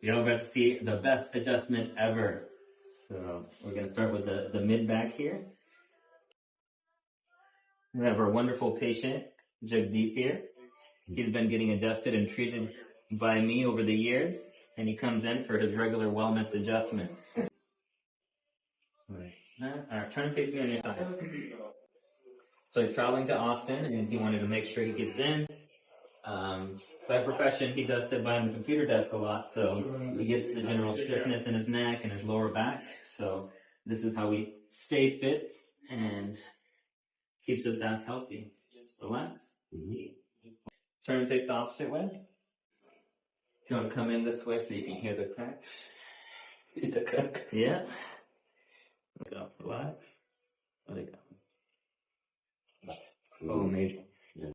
You're about to see the best adjustment ever. So we're going to start with the mid back here. We have our wonderful patient, Jagdeep here. He's been getting adjusted and treated by me over the years, and he comes in for his regular wellness adjustments. Alright, turn and face me on your side. So he's traveling to Austin, and he wanted to make sure he gets in. By profession, he does sit behind the computer desk a lot, so he gets the general stiffness in his neck and his lower back. So this is how we stay fit and keeps us back healthy. Relax. Turn and face the opposite way. You want to come in this way so you can hear the cracks? The crack. Yeah. Go. Relax. Let it go. Oh, amazing.